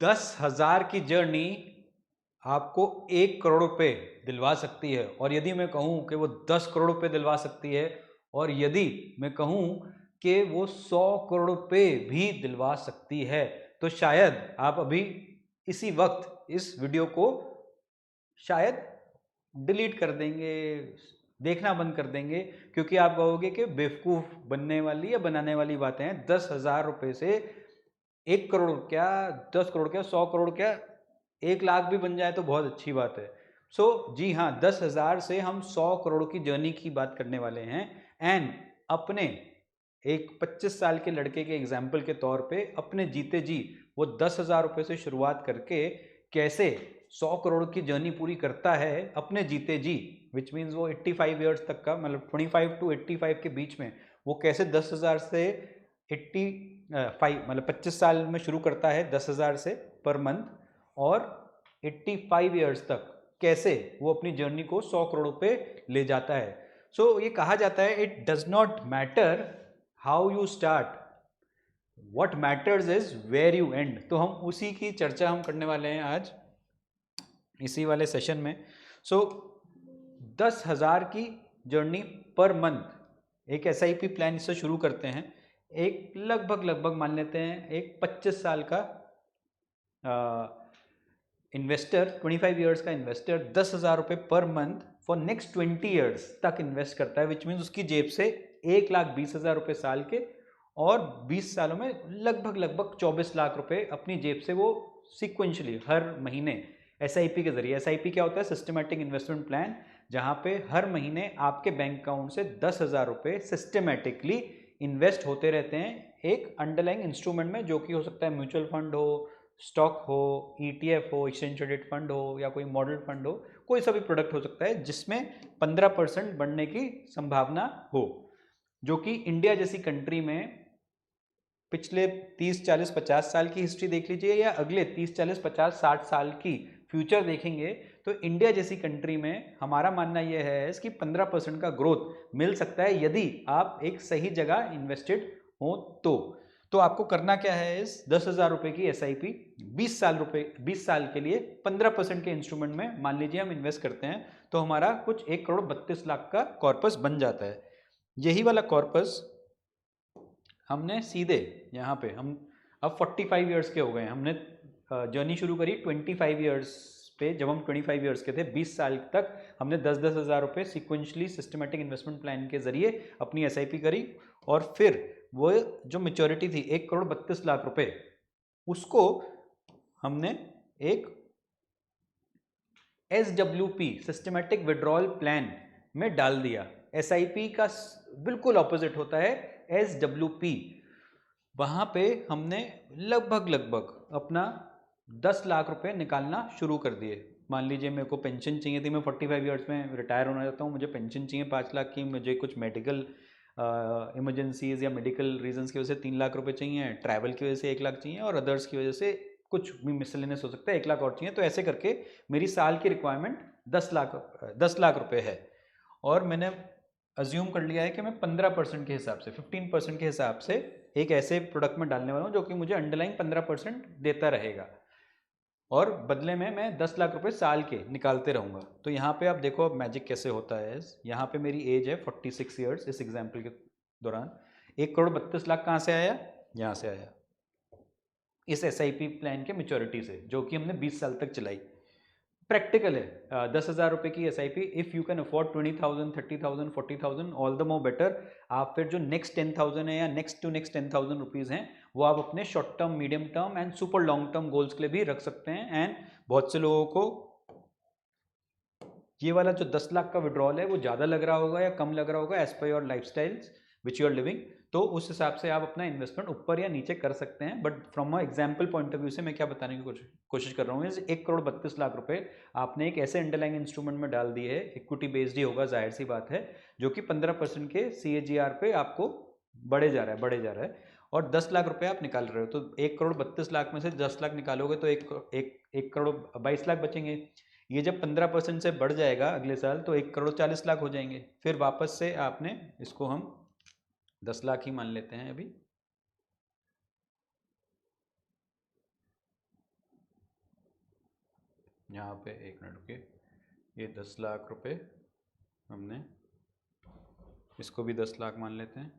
10,000 की जर्नी आपको 1 करोड़ रुपए दिलवा सकती है, और यदि मैं कहूं कि वो 10 करोड़ रुपए दिलवा सकती है, और यदि मैं कहूं कि वो 100 करोड़ रुपए भी दिलवा सकती है, तो शायद आप अभी इसी वक्त इस वीडियो को शायद डिलीट कर देंगे, देखना बंद कर देंगे, क्योंकि आप कहोगे कि बेवकूफ बनने वाली या बनाने वाली बातें हैं। 10,000 रुपए से 1 करोड़ क्या, 10 करोड़ क्या, 100 करोड़ क्या, 1 लाख भी बन जाए तो बहुत अच्छी बात है। जी हाँ, 10,000 से हम 100 करोड़ की जर्नी की बात करने वाले हैं। एंड अपने एक 25 साल के लड़के के एग्जाम्पल के तौर पे अपने जीते जी वो 10,000 रुपए से शुरुआत करके कैसे 100 करोड़ की जर्नी पूरी करता है अपने जीते जी, विच मीन्स वो 85 ईयर्स तक का, मतलब 25 to 85 के बीच में वो कैसे 10,000 से 85, मतलब 25 साल में शुरू करता है 10,000 से पर मंथ, और 85 ईयर्स तक कैसे वो अपनी जर्नी को 100 करोड़ पे ले जाता है। ये कहा जाता है, it does not matter how you start, what matters is where you end. तो हम उसी की चर्चा हम करने वाले हैं आज इसी वाले सेशन में। 10,000 की जर्नी पर मंथ एक SIP प्लान इससे शुरू करते हैं। एक लगभग मान लेते हैं एक 25 साल का इन्वेस्टर, 25 ईयर्स का इन्वेस्टर 10,000 रुपये per month for next 20 years तक इन्वेस्ट करता है, विच मीन्स उसकी जेब से 1,20,000 रुपये साल के, और 20 सालों में लगभग 24 लाख रुपए अपनी जेब से वो सिक्वेंशली हर महीने SIP के जरिए। SIP क्या होता है? सिस्टमैटिक इन्वेस्टमेंट प्लान, जहां पे हर महीने आपके बैंक अकाउंट से 10,000 रुपये सिस्टमैटिकली इन्वेस्ट होते रहते हैं एक अंडरलाइंग इंस्ट्रूमेंट में, जो कि हो सकता है म्यूचुअल फंड हो, स्टॉक हो, ETF हो, एक्सचेंज ट्रेडेड फंड हो, या कोई मॉडल फंड हो, कोई सा भी प्रोडक्ट हो सकता है जिसमें 15% बढ़ने की संभावना हो, जो कि इंडिया जैसी कंट्री में पिछले 30, 40, 50 साल की हिस्ट्री देख लीजिए, या अगले 30, 40, 50, 60 साल की फ्यूचर देखेंगे, तो इंडिया जैसी कंट्री में हमारा मानना यह है कि 15% का ग्रोथ मिल सकता है यदि आप एक सही जगह इन्वेस्टेड हो। तो आपको करना क्या है? इस 10,000 रुपए की SIP 20 साल के लिए 15% के इंस्ट्रूमेंट में मान लीजिए हम इन्वेस्ट करते हैं, तो हमारा कुछ 1,32,00,000 का कॉर्पस बन जाता है। यही वाला कॉर्पस हमने सीधे यहाँ पे, हम अब 45 ईयर्स के हो गए हैं, हमने जर्नी शुरू करी 25 ईयर्स पे। जब हम 25 ईयर्स के थे, 20 साल तक हमने 10-10 हज़ार रुपये सिक्वेंशली सिस्टमेटिक इन्वेस्टमेंट प्लान के जरिए अपनी SIP करी, और फिर वो जो मेच्योरिटी थी 1,32,00,000 रुपये, उसको हमने एक SWP सिस्टमेटिक विड्रॉल प्लान में डाल दिया। SIP का बिल्कुल ऑपोजिट होता है SWP। वहाँ पे हमने लगभग अपना 10 लाख रुपए निकालना शुरू कर दिए। मान लीजिए मेरे को पेंशन चाहिए थी, मैं 45 ईयर्स में रिटायर होना चाहता हूँ, मुझे पेंशन चाहिए 5 लाख की, मुझे कुछ मेडिकल इमरजेंसीज या मेडिकल रीजंस की वजह से 3 लाख रुपए चाहिए, ट्रैवल की वजह से 1 लाख चाहिए, और अदर्स की वजह से कुछ भी मिसलेनियस हो सकता है 1 लाख और चाहिए। तो ऐसे करके मेरी साल की रिक्वायरमेंट 10 लाख रुपए है, और मैंने अज्यूम कर लिया है कि मैं 15% के हिसाब से, 15% के हिसाब से एक ऐसे प्रोडक्ट में डालने वाला हूँ जो कि मुझे अंडरलाइन 15% देता रहेगा, और बदले में मैं 10 लाख रुपए साल के निकालते रहूँगा। तो यहाँ पे आप देखो अब मैजिक कैसे होता है। यहाँ पे मेरी एज है 46 ईयर्स इस एग्जाम्पल के दौरान। 1,32,00,000 कहाँ से आया? यहाँ से आया, इस SIP प्लान के मेच्योरिटी से, जो कि हमने 20 साल तक चलाई। प्रैक्टिकल है। 10,000 रुपये की SIP, if you can afford 20,000, 30,000, 40,000, all the more better. आप फिर जो नेक्स्ट 10,000 है या नेक्स्ट टू नेक्स्ट 10,000 रुपीज़ हैं, वो आप अपने short term, medium term and super long term goals के लिए भी रख सकते हैं। एंड बहुत से लोगों को ये वाला जो 10 लाख का विड्रॉल है वो ज़्यादा लग रहा होगा या कम लग रहा होगा, as per your lifestyles which you are living. तो उस हिसाब से आप अपना इन्वेस्टमेंट ऊपर या नीचे कर सकते हैं। But from a example point of view से मैं क्या बताने की कोशिश कर रहा हूँ, 1,32,00,000 रुपए आपने एक ऐसे अंडरलाइंग इंस्ट्रूमेंट में डाल दिए है, इक्विटी बेस्ड ही होगा, जाहिर सी बात है, जो कि 15% के CAGR पे आपको बढ़े जा रहा है, और 10 लाख रुपए आप निकाल रहे हो। तो 1,32,00,000 में से 10 लाख निकालोगे तो 1,22,00,000 बचेंगे। ये जब 15% से बढ़ जाएगा अगले साल, तो 1,40,00,000 हो जाएंगे। फिर वापस से आपने इसको हम 10 लाख ही मान लेते हैं अभी, यहाँ पे 1 मिनट के, ये 10 लाख रुपए हमने, इसको भी 10 लाख मान लेते हैं,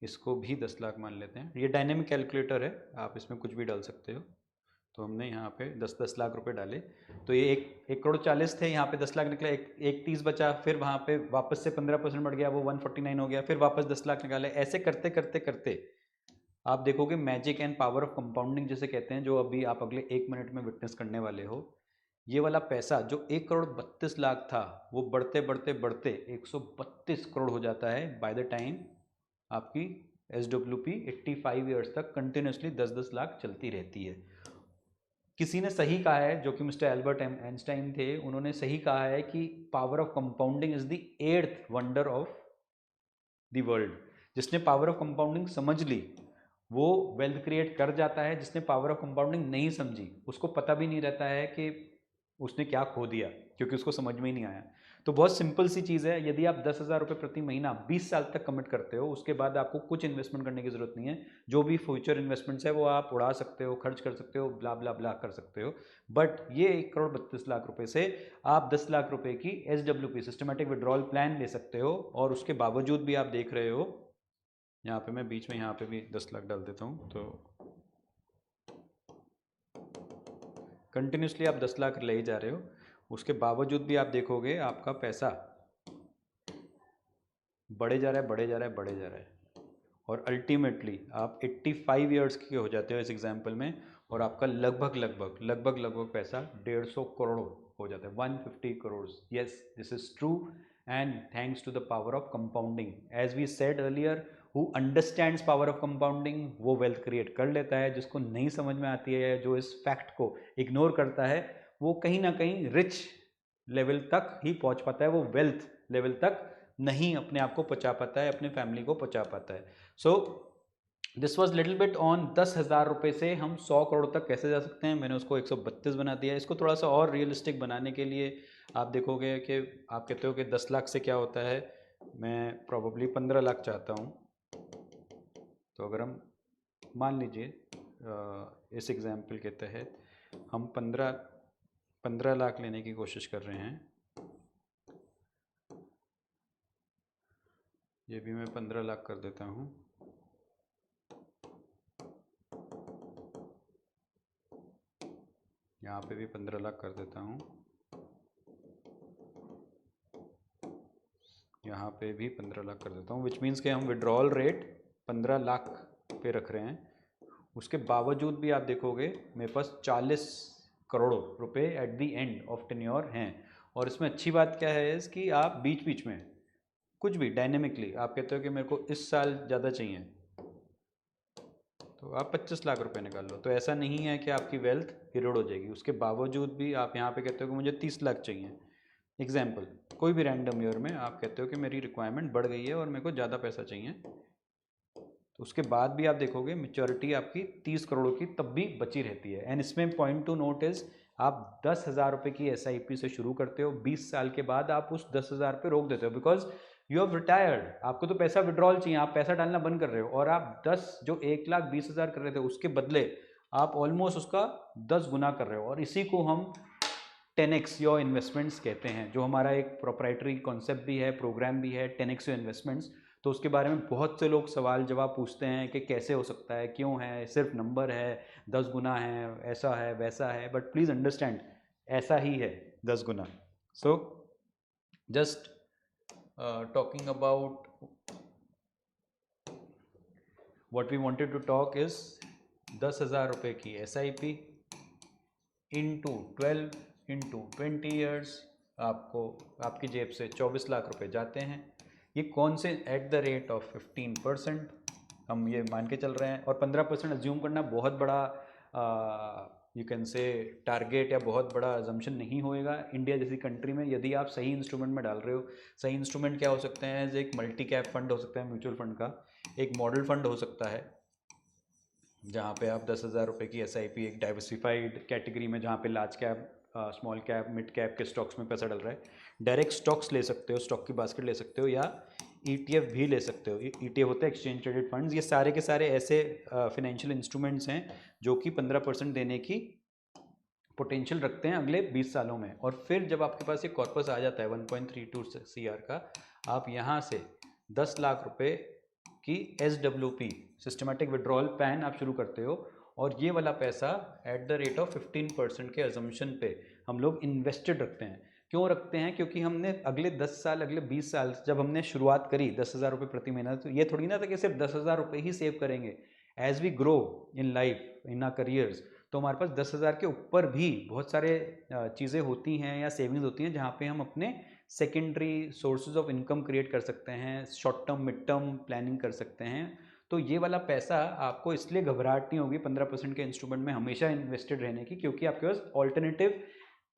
इसको भी 10 लाख मान लेते हैं। ये डायनेमिक कैलकुलेटर है, आप इसमें कुछ भी डाल सकते हो। तो हमने यहाँ पे 10-10 लाख रुपए डाले, तो ये 1 करोड़ 40 थे, यहाँ पे 10 लाख निकला, एक 30 बचा, फिर वहाँ पे वापस से 15% बढ़ गया, वो 149 हो गया, फिर वापस 10 लाख निकाले। ऐसे करते करते करते आप देखोगे magic and power of compounding जिसे कहते हैं, जो अभी आप अगले 1 मिनट में विटनेस करने वाले हो। ये वाला पैसा जो 1 करोड़ 32 लाख था, वो बढ़ते बढ़ते बढ़ते 132 करोड़ हो जाता है बाय द टाइम आपकी SWP 85 ईयर्स तक कंटिन्यूसली 10-10 लाख चलती रहती है। किसी ने सही कहा है, जो कि मिस्टर एल्बर्ट आइंस्टाइन थे, उन्होंने सही कहा है कि power of compounding is the 8th wonder of the world. जिसने पावर ऑफ कंपाउंडिंग समझ ली वो वेल्थ क्रिएट कर जाता है, जिसने पावर ऑफ कंपाउंडिंग नहीं समझी उसको पता भी नहीं रहता है कि उसने क्या खो दिया, क्योंकि उसको समझ में ही नहीं आया। तो बहुत सिंपल सी चीज़ है, यदि आप 10,000 रुपये प्रति महीना 20 साल तक कमिट करते हो, उसके बाद आपको कुछ इन्वेस्टमेंट करने की जरूरत नहीं है। जो भी फ्यूचर इन्वेस्टमेंट्स है वो आप उड़ा सकते हो, खर्च कर सकते हो, ब्ला ब्ला ब्ला कर सकते हो। बट ये 1 करोड़ 32 लाख रुपए से आप 10 लाख रुपए की SWP सिस्टमेटिक विड्रॉल प्लान ले सकते हो। और उसके बावजूद भी आप देख रहे हो, यहाँ पे मैं बीच में यहाँ पे भी 10 लाख डाल देता हूँ, तो कंटिन्यूसली आप 10 लाख ले ही जा रहे हो, उसके बावजूद भी आप देखोगे आपका पैसा बढ़े जा रहा है, बढ़े जा रहा है, बढ़े जा रहा है, और अल्टीमेटली आप 85 ईयर्स के हो जाते हो इस एग्जाम्पल में, और आपका लगभग पैसा 150 करोड़ हो जाता है, 150 crore. Yes, this is true, and thanks to the power of compounding. As we said earlier, who understands power of compounding वो वेल्थ क्रिएट कर लेता है। जिसको नहीं समझ में आती है, जो इस फैक्ट को इग्नोर करता है, वो कहीं ना कहीं रिच लेवल तक ही पहुंच पाता है, वो वेल्थ लेवल तक नहीं अपने आप को पहुंचा पाता है, अपने फैमिली को पहुंचा पाता है। So this was little bit on 10,000 रुपये से हम 100 करोड़ तक कैसे जा सकते हैं। मैंने उसको 132 बना दिया। इसको थोड़ा सा और रियलिस्टिक बनाने के लिए आप देखोगे कि आप कहते हो कि 10 लाख से क्या होता है, मैं प्रॉबली 15 लाख चाहता हूँ। तो अगर हम मान लीजिए इस एग्जाम्पल के तहत हम 15 लाख लेने की कोशिश कर रहे हैं, ये भी मैं 15 लाख कर देता हूँ। यहाँ पे भी 15 लाख कर देता हूँ, यहाँ पे भी 15 लाख कर देता हूँ, विच मीन्स कि हम विड्रॉल रेट 15 लाख पे रख रहे हैं। उसके बावजूद भी आप देखोगे मेरे पास 40 करोड़ रुपए at the end of tenure हैं। और इसमें अच्छी बात क्या है इस कि आप बीच बीच में कुछ भी डायनेमिकली आप कहते हो कि मेरे को इस साल ज़्यादा चाहिए, तो आप 25 लाख रुपए निकाल लो। तो ऐसा नहीं है कि आपकी वेल्थ इरोड हो जाएगी। उसके बावजूद भी आप यहाँ पे कहते हो कि मुझे 30 लाख चाहिए, एग्जाम्पल कोई भी रैंडम ईयर में आप कहते हो कि मेरी रिक्वायरमेंट बढ़ गई है और मेरे को ज़्यादा पैसा चाहिए, तो उसके बाद भी आप देखोगे मेच्योरिटी आपकी 30 करोड़ की तब भी बची रहती है। एंड इसमें पॉइंट टू नोट इज, आप 10,000 रुपये की SIP से शुरू करते हो, 20 साल के बाद आप उस 10,000 पे रोक देते हो, बिकॉज यू हैव रिटायर्ड। आपको तो पैसा विड्रॉल चाहिए, आप पैसा डालना बंद कर रहे हो, और आप 10 जो 1,20,000 कर रहे थे उसके बदले आप ऑलमोस्ट उसका 10 गुना कर रहे हो। और इसी को हम 10x योर इन्वेस्टमेंट्स कहते हैं, जो हमारा एक प्रोप्राइटरी कॉन्सेप्ट भी है, प्रोग्राम भी है 10x योर इन्वेस्टमेंट्स। तो उसके बारे में बहुत से लोग सवाल जवाब पूछते हैं कि कैसे हो सकता है, क्यों है, सिर्फ नंबर है, 10 गुना है, ऐसा है वैसा है, बट प्लीज़ अंडरस्टैंड ऐसा ही है 10 गुना। So just talking about what we wanted to talk is 10,000 रुपये की SIP इंटू 12 इंटू 20 ईयर्स, आपको आपकी जेब से 24 लाख रुपए जाते हैं। ये कौन से एट द रेट ऑफ 15% हम ये मान के चल रहे हैं, और 15% अज्यूम करना बहुत बड़ा यू कैन से टारगेट या बहुत बड़ा अजम्पशन नहीं होएगा इंडिया जैसी कंट्री में, यदि आप सही इंस्ट्रूमेंट में डाल रहे हो। सही इंस्ट्रूमेंट क्या हो सकते हैं, एक मल्टी कैप फंड हो सकता है म्यूचुअल फंड का, एक मॉडल फंड हो सकता है जहाँ पे आप 10,000 रुपये की SIP एक डाइवर्सिफाइड कैटेगरी में, जहाँ पे large cap, small cap, mid cap के स्टॉक्स में पैसा डल रहा है, डायरेक्ट स्टॉक्स ले सकते हो, स्टॉक की बास्केट ले सकते हो, या ETF भी ले सकते हो। ETF होता है एक्सचेंज ट्रेडेड फंड्स। ये सारे के सारे ऐसे फाइनेंशियल इंस्ट्रूमेंट्स हैं जो कि 15% देने की पोटेंशियल रखते हैं अगले 20 सालों में। और फिर जब आपके पास ये कॉर्पस आ जाता है 1.32 CR का, आप यहाँ से 10 लाख रुपए की SWP सिस्टमेटिक विड्रॉल प्लान आप शुरू करते हो, और ये वाला पैसा एट द रेट ऑफ 15% के अजम्पशन पे हम लोग इन्वेस्टेड रखते हैं। क्यों रखते हैं? क्योंकि हमने अगले 10 साल, अगले 20 साल जब हमने शुरुआत करी 10,000 रुपये प्रति महीना, तो ये थोड़ी ना था कि सिर्फ 10,000 रुपये ही सेव करेंगे। As we grow in life, in our careers, तो हमारे पास 10,000 के ऊपर भी बहुत सारे चीज़ें होती हैं या सेविंग्स होती हैं जहाँ पे हम अपने secondary sources of income create कर सकते हैं, short term mid term planning कर सकते हैं। तो ये वाला पैसा आपको इसलिए घबराहट नहीं होगी 15% के इंस्ट्रूमेंट में हमेशा इन्वेस्टेड रहने की, क्योंकि आपके पास ऑल्टरनेटिव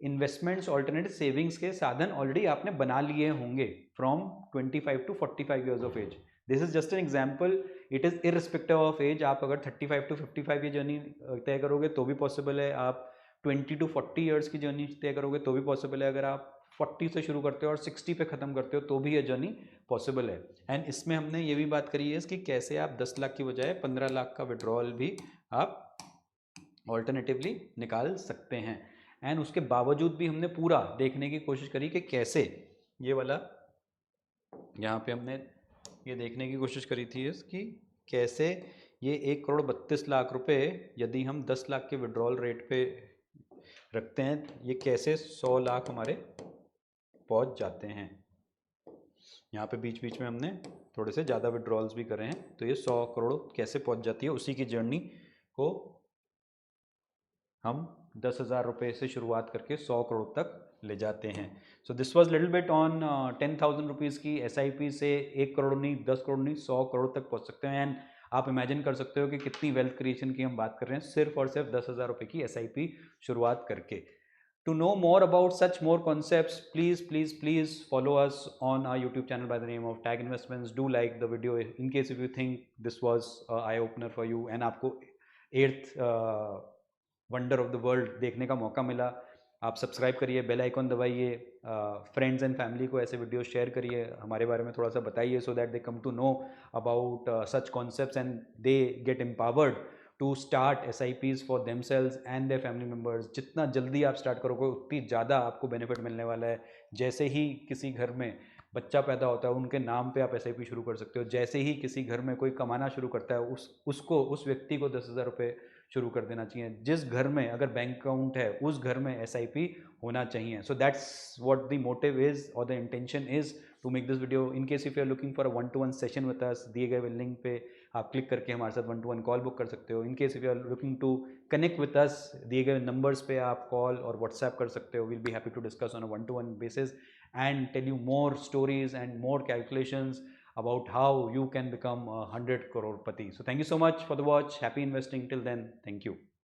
इन्वेस्टमेंट्स, ऑल्टरनेटिव सेविंग्स के साधन ऑलरेडी आपने बना लिए होंगे from 25 to 45 years of age. This is just an example, it is irrespective of age. आप अगर 35 to 55 ये जर्नी तय करोगे तो भी पॉसिबल है, आप 20 to 40 ईयर्स की जर्नी तय करोगे तो भी पॉसिबल है, अगर आप 40 से शुरू करते हो और 60 पे ख़त्म करते हो तो भी ये जर्नी पॉसिबल है। एंड इसमें हमने ये भी बात करी है कि कैसे आप 10 लाख की बजाय 15 लाख का विड्रॉल भी आप ऑल्टरनेटिवली निकाल सकते हैं। एंड उसके बावजूद भी हमने पूरा देखने की कोशिश करी कि कैसे ये वाला, यहाँ पे हमने ये देखने की कोशिश करी थी कि कैसे ये 1,32,00,000 रुपए यदि हम 10 लाख के विड्रॉल रेट पे रखते हैं, ये कैसे 100 लाख हमारे पहुंच जाते हैं। यहाँ पे बीच बीच में हमने थोड़े से ज़्यादा विड्रॉल्स भी करे हैं, तो ये 100 करोड़ कैसे पहुंच जाती है, उसी की जर्नी को हम 10,000 रुपये से शुरुआत करके 100 करोड़ तक ले जाते हैं। So this was little bit on 10,000 rupees की SIP से 1 करोड़ नहीं, 10 करोड़ नहीं, 100 करोड़ तक पहुंच सकते हैं। एंड आप इमेजिन कर सकते हो कि कितनी वेल्थ क्रिएशन की हम बात कर रहे हैं सिर्फ और सिर्फ 10,000 रुपये की SIP शुरुआत करके। To know more about such more concepts, please follow us on our YouTube channel by the name of Tag Investments. Do like the video in case if you think this was eye opener for you and आपको 8th wonder of the world देखने का मौका मिला। आप subscribe करिए, bell icon दबाइए, friends and family को ऐसे वीडियो शेयर करिए, हमारे बारे में थोड़ा सा बताइए, so that they come to know about such concepts and they get empowered to start SIPs for themselves and their family members. जितना जल्दी आप स्टार्ट करोगे उतनी ज़्यादा आपको बेनिफिट मिलने वाला है। जैसे ही किसी घर में बच्चा पैदा होता है उनके नाम पे आप SIP शुरू कर सकते हो। जैसे ही किसी घर में कोई कमाना शुरू करता है उस व्यक्ति को 10,000 रुपये शुरू कर देना चाहिए। जिस घर में अगर बैंक अकाउंट है उस घर में SIP होना चाहिए। So that's what the motive is और the intention is to make this video. In case if you are looking for a 1-to-1 session with us, दिए गए लिंक पे आप क्लिक करके हमारे साथ 1-to-1 कॉल बुक कर सकते हो। In case if you are looking to connect with us, दिए गए नंबर्स पे आप कॉल और व्हाट्सएप कर सकते हो। Will be happy to discuss on a 1-to-1 basis and tell you more stories and more calculations about how you can become a 100 crore pati. So thank you so much for the watch. Happy investing. Till then, thank you.